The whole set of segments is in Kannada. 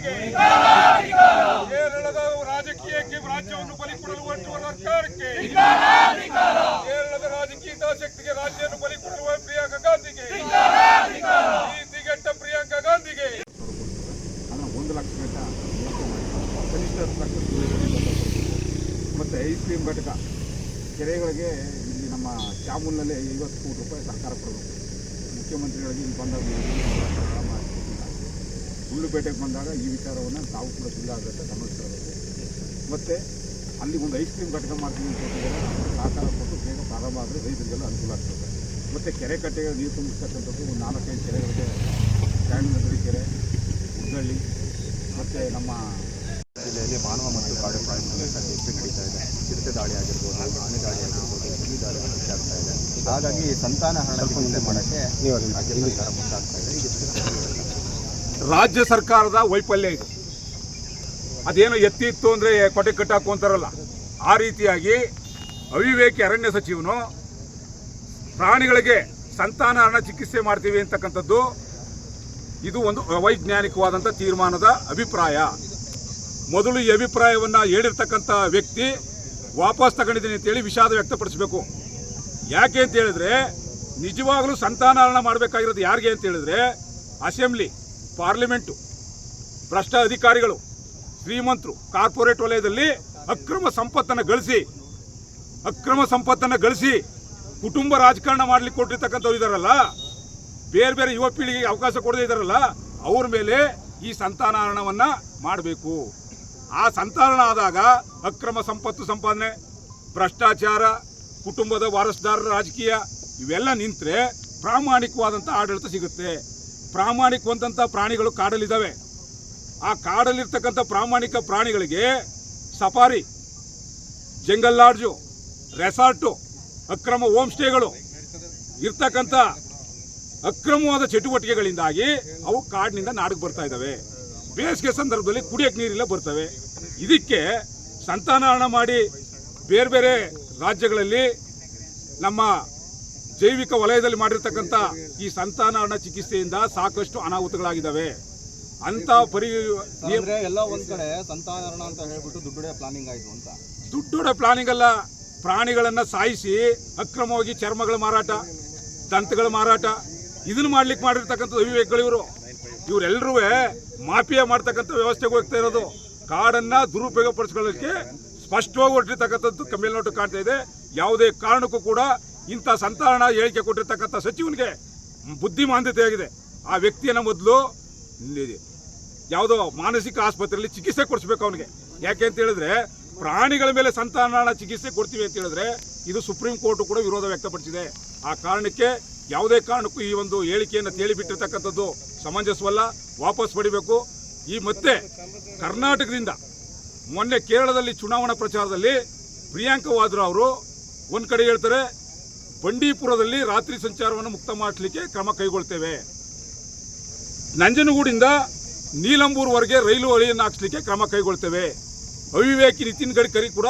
ಸರ್ಕಾರಕ್ಕೆ, ಕೇರಳದ ರಾಜಕೀಯಕ್ಕೆ ರಾಜ್ಯವನ್ನು ಬಲಿಕೊಡಲು ಹೊರಟಿರುವ ಸರ್ಕಾರಕ್ಕೆ, ಕೇರಳದ ರಾಜಕೀಯ ಹಿತಾಸಕ್ತಿಗೆ ರಾಜ್ಯವನ್ನು ಬಲಿಕೊಡುವ ಪ್ರಿಯಾಂಕಾ ಗಾಂಧಿಗೆ, ನೀತಿಗೆಟ್ಟ ಪ್ರಿಯಾಂಕಾ ಗಾಂಧಿಗೆ 1 ಲಕ್ಷ ಗಂಟ ಕನಿಷ್ಠ ಮತ್ತು ಐಸ್ ಕ್ರೀಮ್ ಘಟಕ ಕೆರೆಗಳಿಗೆ ಇಲ್ಲಿ ನಮ್ಮ ಚಾಮೂಲ್ನಲ್ಲಿ 50 ಕೋಟಿ ರೂಪಾಯಿ ಸರ್ಕಾರ ಕೊಡಬೇಕು. ಮುಖ್ಯಮಂತ್ರಿಗಳಿಗೆ ಇಲ್ಲಿ ಬಂದಾಗ ಗುಂಡ್ಲುಪೇಟೆಗೆ ಬಂದಾಗ ಈ ವಿಚಾರವನ್ನು ತಾವು ಕೂಡ ಜಿಲ್ಲಾಡಳಿತ ಗಮನಿಸಿರಬೇಕು. ಮತ್ತು ಅಲ್ಲಿ ಒಂದು ಐಸ್ ಕ್ರೀಮ್ ಘಟಕ ಮಾಡ್ತೀವಿ ಅಂತ ಹೇಳಿದರೆ ಸಹಕಾರ ಕೊಟ್ಟು ಬೇಗ ಪ್ರಾರಂಭ ಆದರೆ ರೈತರಿಗೆಲ್ಲ ಅನುಕೂಲ ಆಗ್ತದೆ. ಮತ್ತು ಕೆರೆ ಕಟ್ಟೆಗೆ ನೀರು ತುಂಬಿಸ್ತಕ್ಕಂಥದ್ದು ಒಂದು 4-5 ಕೆರೆಗಳಿಗೆ ಚಾಮುಂಡಿ ಕೆರೆ, ಉದ್ದಳ್ಳಿ ಮತ್ತು ನಮ್ಮ ಜಿಲ್ಲೆಯಲ್ಲಿ ಮಾನವ ಮತ್ತು ಕಾಡು ಪ್ರಾಣಿಗಳ ಹೆಚ್ಚು ನಡೀತಾ ಇದೆ. ಚಿರತೆ ದಾಳಿ ಆಗಿರ್ಬೋದು, ಆನೆ ದಾಳಿ ಆಗಿರ್ಬೋದು, ಹುಲಿ ದಾಳಿ ಹೆಚ್ಚಾಗ್ತಾ ಇದೆ. ಹಾಗಾಗಿ ಸಂತಾನಹರಣ ಚಿಕಿತ್ಸೆ ಮಾಡೋಕ್ಕೆ ರಾಜ್ಯ ಸರ್ಕಾರ ಮುಂದಾಗ್ತಾ ಇದೆ. ರಾಜ್ಯ ಸರ್ಕಾರದ ವೈಫಲ್ಯ ಇದೆ. ಅದೇನೋ ಎತ್ತಿತ್ತು ಅಂದರೆ ಕೊಟೆ ಕಟ್ಟಾಕು ಅಂತಾರಲ್ಲ, ಆ ರೀತಿಯಾಗಿ ಅವಿವೇಕಿ ಅರಣ್ಯ ಸಚಿವನು ಪ್ರಾಣಿಗಳಿಗೆ ಸಂತಾನಹರಣ ಚಿಕಿತ್ಸೆ ಮಾಡ್ತೀವಿ ಅಂತಕ್ಕಂಥದ್ದು ಇದು ಒಂದು ಅವೈಜ್ಞಾನಿಕವಾದಂಥ ತೀರ್ಮಾನದ ಅಭಿಪ್ರಾಯ. ಮೊದಲು ಈ ಅಭಿಪ್ರಾಯವನ್ನು ಹೇಳಿರ್ತಕ್ಕಂಥ ವ್ಯಕ್ತಿ ವಾಪಸ್ ತಗೊಂಡಿದ್ದೀನಿ ಅಂತೇಳಿ ವಿಷಾದ ವ್ಯಕ್ತಪಡಿಸಬೇಕು. ಯಾಕೆ ಅಂತ ಹೇಳಿದ್ರೆ, ನಿಜವಾಗಲೂ ಸಂತಾನಹರಣ ಮಾಡಬೇಕಾಗಿರೋದು ಯಾರಿಗೆ ಅಂತ ಹೇಳಿದ್ರೆ ಅಸೆಂಬ್ಲಿ, ಪಾರ್ಲಿಮೆಂಟು, ಭ್ರಷ್ಟ ಅಧಿಕಾರಿಗಳು, ಶ್ರೀಮಂತರು, ಕಾರ್ಪೊರೇಟ್ ವಲಯದಲ್ಲಿ ಅಕ್ರಮ ಸಂಪತ್ತನ್ನು ಗಳಿಸಿ ಕುಟುಂಬ ರಾಜಕಾರಣ ಮಾಡ್ಲಿಕ್ಕೆ ಕೊಟ್ಟಿರ್ತಕ್ಕಂಥವ್ರು ಇದಾರಲ್ಲ, ಬೇರೆ ಯುವ ಪೀಳಿಗೆಗೆ ಅವಕಾಶ ಕೊಡದೇ ಇದ್ದಾರಲ್ಲ, ಅವ್ರ ಮೇಲೆ ಈ ಸಂತಾನಹರಣವನ್ನು ಮಾಡಬೇಕು. ಆ ಸಂತಾನಹರಣ ಆದಾಗ ಅಕ್ರಮ ಸಂಪತ್ತು ಸಂಪಾದನೆ, ಭ್ರಷ್ಟಾಚಾರ, ಕುಟುಂಬದ ವಾರಸುದಾರರ ರಾಜಕೀಯ ಇವೆಲ್ಲ ನಿಂತರೆ ಪ್ರಾಮಾಣಿಕವಾದಂಥ ಆಡಳಿತ ಸಿಗುತ್ತೆ. ಪ್ರಾಮಾಣಿಕವಾದಂಥ ಪ್ರಾಣಿಗಳು ಕಾಡಲ್ಲಿದ್ದಾವೆ. ಆ ಕಾಡಲ್ಲಿರ್ತಕ್ಕಂಥ ಪ್ರಾಮಾಣಿಕ ಪ್ರಾಣಿಗಳಿಗೆ ಸಫಾರಿ, ಜಂಗಲ್ ಲಾಡ್ಜು, ರೆಸಾರ್ಟು, ಅಕ್ರಮ ಹೋಮ್ ಸ್ಟೇಗಳು ಇರ್ತಕ್ಕಂಥ ಅಕ್ರಮವಾದ ಚಟುವಟಿಕೆಗಳಿಂದಾಗಿ ಅವು ಕಾಡಿನಿಂದ ನಾಡಿಗೆ ಬರ್ತಾ ಇದ್ದಾವೆ. ಬೇಸಿಗೆ ಸಂದರ್ಭದಲ್ಲಿ ಕುಡಿಯೋಕ್ಕೆ ನೀರಿಲ್ಲ ಬರ್ತವೆ. ಇದಕ್ಕೆ ಸಂತಾನಹರಣ ಮಾಡಿ ಬೇರೆ ರಾಜ್ಯಗಳಲ್ಲಿ ನಮ್ಮ ಜೈವಿಕ ವಲಯದಲ್ಲಿ ಮಾಡಿರ್ತಕ್ಕಂಥ ಈ ಸಂತಾನಹರಣ ಚಿಕಿತ್ಸೆಯಿಂದ ಸಾಕಷ್ಟು ಅನಾಹುತಗಳಾಗಿದ್ದಾವೆ. ಅಂತ ಎಲ್ಲ ಒಂದ್ ಕಡೆ ಸಂತಾನಹರಣ ಅಂತ ಹೇಳ್ಬಿಟ್ಟು ದುಡ್ಡು ಪ್ಲಾನಿಂಗ್ ಆಯಿತು ಅಂತ. ದುಡ್ಡು ಪ್ಲಾನಿಂಗ್ ಅಲ್ಲ, ಪ್ರಾಣಿಗಳನ್ನು ಸಾಯಿಸಿ ಅಕ್ರಮವಾಗಿ ಚರ್ಮಗಳ ಮಾರಾಟ, ದಂತಗಳ ಮಾರಾಟ, ಇದನ್ನು ಮಾಡ್ಲಿಕ್ಕೆ ಮಾಡಿರ್ತಕ್ಕಂಥದ್ದು ಅವಿವೇಕಗಳು ಇವರೆಲ್ಲರೂ ಮಾಫಿಯಾ ಮಾಡ್ತಕ್ಕಂಥ ವ್ಯವಸ್ಥೆಗೆ ಹೋಗ್ತಾ ಇರೋದು. ಕಾಡನ್ನು ದುರುಪಯೋಗ ಪಡಿಸ್ಕೊಳ್ಳೋಕ್ಕೆ ಸ್ಪಷ್ಟವಾಗಿ ಹೊರಟಿರ್ತಕ್ಕಂಥದ್ದು ಕಮ್ಮಿಲ್ನೋಟು ಕಾಣ್ತಾ ಇದೆ. ಯಾವುದೇ ಕಾರಣಕ್ಕೂ ಕೂಡ ಇಂಥ ಸಂತಾನಹರಣ ಹೇಳಿಕೆ ಕೊಟ್ಟಿರ್ತಕ್ಕಂಥ ಸಚಿವನಿಗೆ ಬುದ್ಧಿಮಾಂದ್ಯತೆ ಆಗಿದೆ. ಆ ವ್ಯಕ್ತಿಯನ್ನು ಮೊದಲು ಯಾವುದೋ ಮಾನಸಿಕ ಆಸ್ಪತ್ರೆಯಲ್ಲಿ ಚಿಕಿತ್ಸೆ ಕೊಡಿಸ್ಬೇಕು ಅವನಿಗೆ. ಯಾಕೆ ಅಂತ ಹೇಳಿದ್ರೆ, ಪ್ರಾಣಿಗಳ ಮೇಲೆ ಸಂತಾನಹರಣ ಚಿಕಿತ್ಸೆ ಕೊಡ್ತೀವಿ ಅಂತ ಹೇಳಿದ್ರೆ ಇದು ಸುಪ್ರೀಂ ಕೋರ್ಟ್ ಕೂಡ ವಿರೋಧ ವ್ಯಕ್ತಪಡಿಸಿದೆ. ಆ ಕಾರಣಕ್ಕೆ ಯಾವುದೇ ಕಾರಣಕ್ಕೂ ಈ ಒಂದು ಹೇಳಿಕೆಯನ್ನು ತೇಳಿಬಿಟ್ಟಿರ್ತಕ್ಕಂಥದ್ದು ಸಮಂಜಸವಲ್ಲ, ವಾಪಸ್ ಪಡಿಬೇಕು. ಈ ಮತ್ತೆ ಕರ್ನಾಟಕದಿಂದ ಮೊನ್ನೆ ಕೇರಳದಲ್ಲಿ ಚುನಾವಣಾ ಪ್ರಚಾರದಲ್ಲಿ ಪ್ರಿಯಾಂಕಾ ವಾದ್ರಾ ಅವರು ಒಂದು ಕಡೆ ಹೇಳ್ತಾರೆ, ಬಂಡೀಪುರದಲ್ಲಿ ರಾತ್ರಿ ಸಂಚಾರವನ್ನು ಮುಕ್ತ ಮಾಡಲಿಕ್ಕೆ ಕ್ರಮ ಕೈಗೊಳ್ತೇವೆ, ನಂಜನಗೂಡಿಂದ ನೀಲಂಬೂರ್ವರೆಗೆ ರೈಲು ಹಳಿಯನ್ನು ಹಾಕಿಸ್ಲಿಕ್ಕೆ ಕ್ರಮ ಕೈಗೊಳ್ತೇವೆ. ಅವಿವೇಕಿ ನಿತಿನ್ ಗಡ್ಕರಿ ಕೂಡ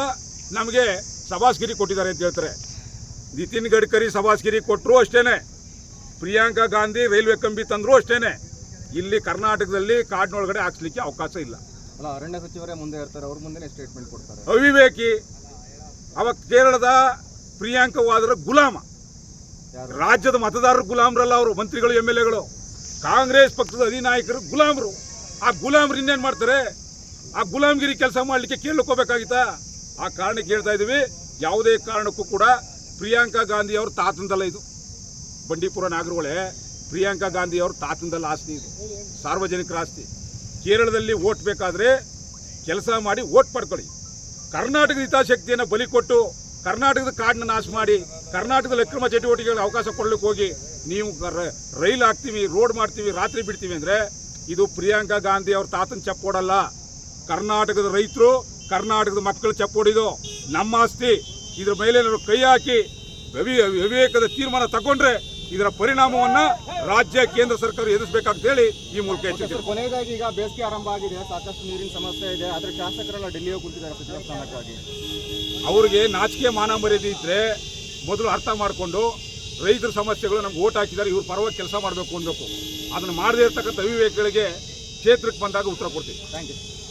ನಮಗೆ ಸಭಾಸ್ಗಿರಿ ಕೊಟ್ಟಿದ್ದಾರೆ ಅಂತ ಹೇಳ್ತಾರೆ. ನಿತಿನ್ ಗಡ್ಕರಿ ಸಭಾಸ್ಗಿರಿ ಕೊಟ್ಟರು ಅಷ್ಟೇನೆ, ಪ್ರಿಯಾಂಕಾ ಗಾಂಧಿ ರೈಲ್ವೆ ಕಂಬಿ ತಂದ್ರು ಅಷ್ಟೇನೆ. ಇಲ್ಲಿ ಕರ್ನಾಟಕದಲ್ಲಿ ಕಾಡಿನೊಳಗಡೆ ಹಾಕ್ಸ್ಲಿಕ್ಕೆ ಅವಕಾಶ ಇಲ್ಲ. ಅರಣ್ಯ ಸಚಿವರೇ ಮುಂದೆ ಇರ್ತಾರೆ, ಅವ್ರ ಮುಂದೆ ಸ್ಟೇಟ್ಮೆಂಟ್ ಕೊಡ್ತಾರೆ. ಅವಿವೇಕಿ. ಅವ ಕೇರಳದ ಪ್ರಿಯಾಂಕಾ ವಾದ್ರಾ ಗುಲಾಮ, ರಾಜ್ಯದ ಮತದಾರರು ಗುಲಾಮರಲ್ಲ ಅವರು, ಮಂತ್ರಿಗಳು MLAಗಳು, ಕಾಂಗ್ರೆಸ್ ಪಕ್ಷದ ಅಧಿನಾಯಕರು ಗುಲಾಮರು. ಆ ಗುಲಾಮರು ಇನ್ನೇನು ಮಾಡ್ತಾರೆ? ಆ ಗುಲಾಮಗಿರಿ ಕೆಲಸ ಮಾಡಲಿಕ್ಕೆ ಕೇಳಕ್ಕೆ ಹೋಗಬೇಕಾಗಿತ್ತಾ? ಆ ಕಾರಣಕ್ಕೆ ಹೇಳ್ತಾ ಇದ್ದೀವಿ, ಯಾವುದೇ ಕಾರಣಕ್ಕೂ ಕೂಡ ಪ್ರಿಯಾಂಕಾ ಗಾಂಧಿ ಅವ್ರ ತಾತಂದಲ್ಲ ಇದು. ಬಂಡೀಪುರ ನಾಗರಹೊಳೆ ಪ್ರಿಯಾಂಕಾ ಗಾಂಧಿ ಅವ್ರ ತಾತಂದಲ್ಲ ಆಸ್ತಿ, ಇದು ಸಾರ್ವಜನಿಕರ ಆಸ್ತಿ. ಕೇರಳದಲ್ಲಿ ಓಟ್ ಬೇಕಾದರೆ ಕೆಲಸ ಮಾಡಿ ಓಟ್ ಪಡ್ಕೊಳ್ಳಿ. ಕರ್ನಾಟಕದ ಹಿತಾಸಕ್ತಿಯನ್ನು ಬಲಿ ಕೊಟ್ಟು ಕರ್ನಾಟಕದ ಕಾಡನ್ನ ನಾಶ ಮಾಡಿ ಕರ್ನಾಟಕದಲ್ಲಿ ಅಕ್ರಮ ಚಟುವಟಿಕೆಗಳಿಗೆ ಅವಕಾಶ ಕೊಡಲಿಕ್ಕೆ ಹೋಗಿ ನೀವು ರೈಲು ಹಾಕ್ತೀವಿ, ರೋಡ್ ಮಾಡ್ತೀವಿ, ರಾತ್ರಿ ಬಿಡ್ತೀವಿ ಅಂದರೆ ಇದು ಪ್ರಿಯಾಂಕಾ ಗಾಂಧಿ ಅವ್ರ ತಾತನ ಚಪ್ಪೋಡಲ್ಲ. ಕರ್ನಾಟಕದ ರೈತರು, ಕರ್ನಾಟಕದ ಮಕ್ಕಳು ಚಪ್ಪೋಡಿದು ನಮ್ಮ ಆಸ್ತಿ. ಇದ್ರ ಮೇಲೆ ಕೈ ಹಾಕಿ ವಿವೇಕದ ತೀರ್ಮಾನ ತಗೊಂಡ್ರೆ ಇದರ ಪರಿಣಾಮವನ್ನು ರಾಜ್ಯ ಕೇಂದ್ರ ಸರ್ಕಾರ ಎದುರಿಸಬೇಕಾಗ್ತ ಹೇಳಿ ಈ ಮೂಲಕ ಎಚ್ಚರಿಕೆ. ಕೊನೆಯದಾಗಿ ಈಗ ಬೇಸಿಗೆ ಆರಂಭ ಆಗಿದೆ, ಸಾಕಷ್ಟು ನೀರಿನ ಸಮಸ್ಯೆ ಇದೆ, ಆದರೆ ಶಾಸಕರೆಲ್ಲ ಡೆಲ್ಲಿಗೆ ಕುಳಿತಿದ್ದಾರೆ ಸಚಿವ ಸ್ಥಾನಕ್ಕಾಗಿ. ಅವ್ರಿಗೆ ನಾಚಿಕೆ ಮಾನ ಮರ್ಯಾದೆ ಇದ್ದರೆ ಮೊದಲು ಅರ್ಥ ಮಾಡಿಕೊಂಡು ರೈತರ ಸಮಸ್ಯೆಗಳು ನಮ್ಗೆ ಓಟ್ ಹಾಕಿದ್ದಾರೆ, ಇವ್ರ ಪರವಾಗಿ ಕೆಲಸ ಮಾಡಬೇಕು ಅನ್ಬೇಕು. ಅದನ್ನು ಮಾಡದೇ ಇರ್ತಕ್ಕಂಥ ಅವಿವೇಕಗಳಿಗೆ ಕ್ಷೇತ್ರಕ್ಕೆ ಬಂದಾಗ ಉತ್ತರ ಕೊಡ್ತೀವಿ. Thank you.